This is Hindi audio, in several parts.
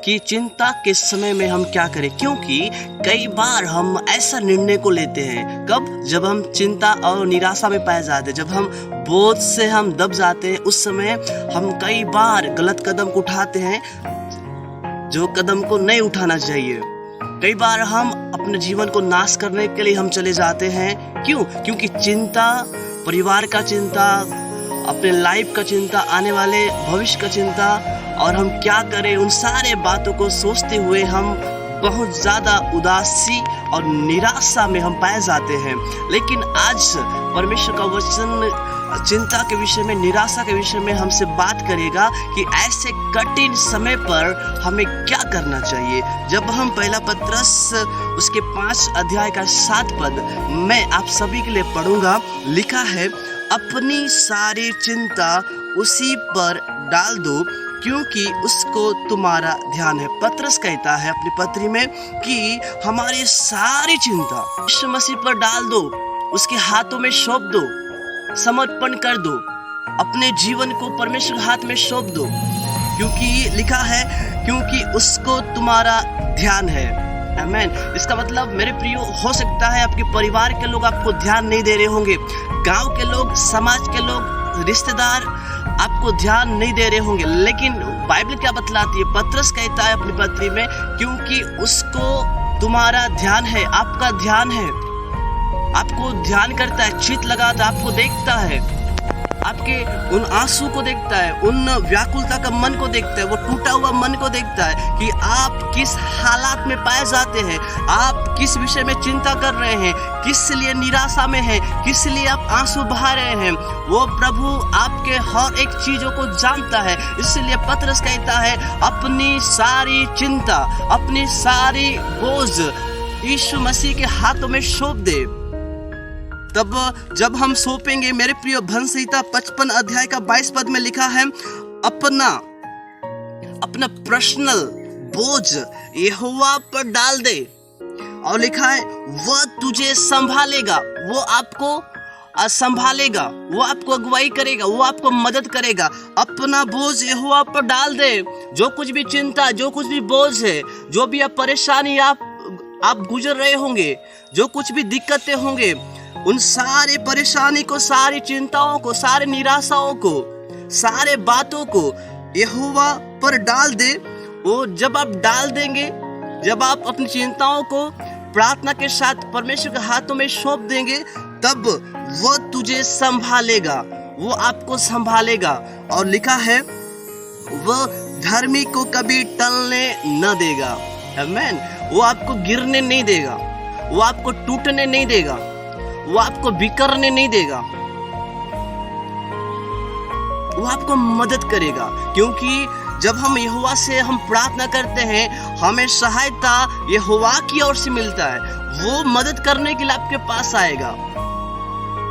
कि चिंता के समय में हम क्या करें, क्योंकि कई बार हम ऐसा निर्णय को लेते हैं। कब? जब हम चिंता और निराशा में पाए जाते हैं, जब हम बोझ से हम दब जाते हैं, उस समय हम कई बार गलत कदम को उठाते हैं जो कदम को नहीं उठाना चाहिए। कई बार हम अपने जीवन को नाश करने के लिए हम चले जाते हैं। क्यों? क्योंकि चिंता, परिवार का चिंता, अपने लाइफ का चिंता, आने वाले भविष्य का चिंता, और हम क्या करें, उन सारे बातों को सोचते हुए हम बहुत ज़्यादा उदासी और निराशा में हम पाए जाते हैं। लेकिन आज परमेश्वर का वचन चिंता के विषय में, निराशा के विषय में हमसे बात करेगा कि ऐसे कठिन समय पर हमें क्या करना चाहिए। जब हम पहला पत्रस उसके 5 अध्याय का 7 पद मैं आप सभी के लिए पढ़ूंगा। लिखा है, अपनी सारी चिंता उसी पर डाल दो क्योंकि उसको तुम्हारा ध्यान है। पत्रस कहता है अपनी पत्री में कि हमारी सारी चिंता यीशु मसीह पर डाल दो, उसके हाथों में सौंप दो, समर्पण कर दो, अपने जीवन को परमेश्वर के हाथ में सौंप दो, क्योंकि लिखा है क्योंकि उसको तुम्हारा ध्यान है। आमीन। इसका मतलब मेरे प्रियो, हो सकता है आपके परिवार के लोग आपको ध्यान नहीं दे रहे होंगे, गांव के लोग, समाज के लोग, रिश्तेदार आपको ध्यान नहीं दे रहे होंगे, लेकिन बाइबल क्या बतलाती है? पत्रस कहता है अपनी पत्री में, क्योंकि उसको तुम्हारा ध्यान है, आपका ध्यान है, आपको ध्यान करता है, चित लगाता है, आपको देखता है, आपके उन आंसू को देखता है, उन व्याकुलता का मन को देखता है, वो टूटा हुआ मन को देखता है कि आप किस हालात में पाए जाते हैं, आप किस विषय में चिंता कर रहे हैं, किस लिए निराशा में हैं, किस लिए आप आंसू बहा रहे हैं। वो प्रभु आपके हर एक चीजों को जानता है। इसलिए पत्रस कहता है, अपनी सारी चिंता, अपनी सारी बोझ यीशु मसीह के हाथों में सौंप दे। तब जब हम सौंपेंगे, मेरे प्रिय, भजन संहिता 55 अध्याय का 22 पद में लिखा है, अपना पर्सनल बोझ यहोवा पर डाल दे, और लिखा है वह तुझे संभालेगा, वो आपको संभालेगा, वो आपको अगुवाई करेगा, वो आपको मदद करेगा। अपना बोझ यहोवा पर डाल दे। जो कुछ भी चिंता, जो कुछ भी बोझ है, जो भी आप परेशानी आप गुजर रहे होंगे, जो कुछ भी दिक्कतें होंगे, उन सारे परेशानी को, सारी चिंताओं को, सारे निराशाओं को, सारे बातों को यहोवा पर डाल दे। वो जब आप डाल देंगे, जब आप अपनी चिंताओं को प्रार्थना के साथ परमेश्वर के हाथों में सौंप देंगे, तब वो तुझे संभालेगा, वो आपको संभालेगा। और लिखा है, वह धर्मी को कभी टलने न देगा। आमीन। वो आपको गिरने नहीं देगा, वो आपको टूटने नहीं देगा, वो आपको बिखरने नहीं देगा, वो आपको मदद करेगा। क्योंकि जब हम यहोवा से हम प्रार्थना करते हैं, हमें सहायता यहोवा की ओर से मिलता है, वो मदद करने के लिए आपके पास आएगा।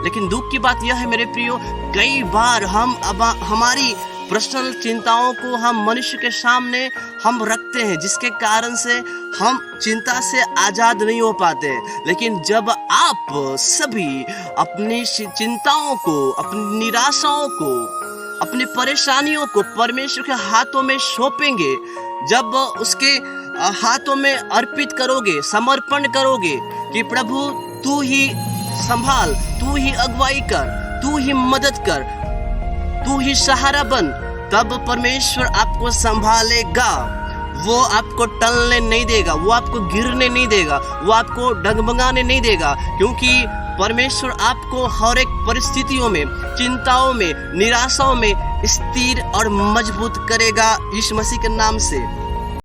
लेकिन दुख की बात यह है मेरे प्रियो, कई बार हम हमारी पर्सनल चिंताओं को हम मनुष्य के सामने हम रखते हैं, जिसके कारण से हम चिंता से आजाद नहीं हो पाते। लेकिन जब आप सभी अपनी चिंताओं को, अपनी निराशाओं को, अपनी परेशानियों को परमेश्वर के हाथों में सौंपेंगे, जब उसके हाथों में अर्पित करोगे, समर्पण करोगे कि प्रभु तू ही संभाल, तू ही अगुवाई कर, तू ही मदद कर, तू ही सहारा बन, तब परमेश्वर आपको संभालेगा। वो आपको टलने नहीं देगा, वो आपको गिरने नहीं देगा, वो आपको डगमगाने नहीं देगा, क्योंकि परमेश्वर आपको हर एक परिस्थितियों में, चिंताओं में, निराशाओं में स्थिर और मजबूत करेगा यीशु मसीह के नाम से।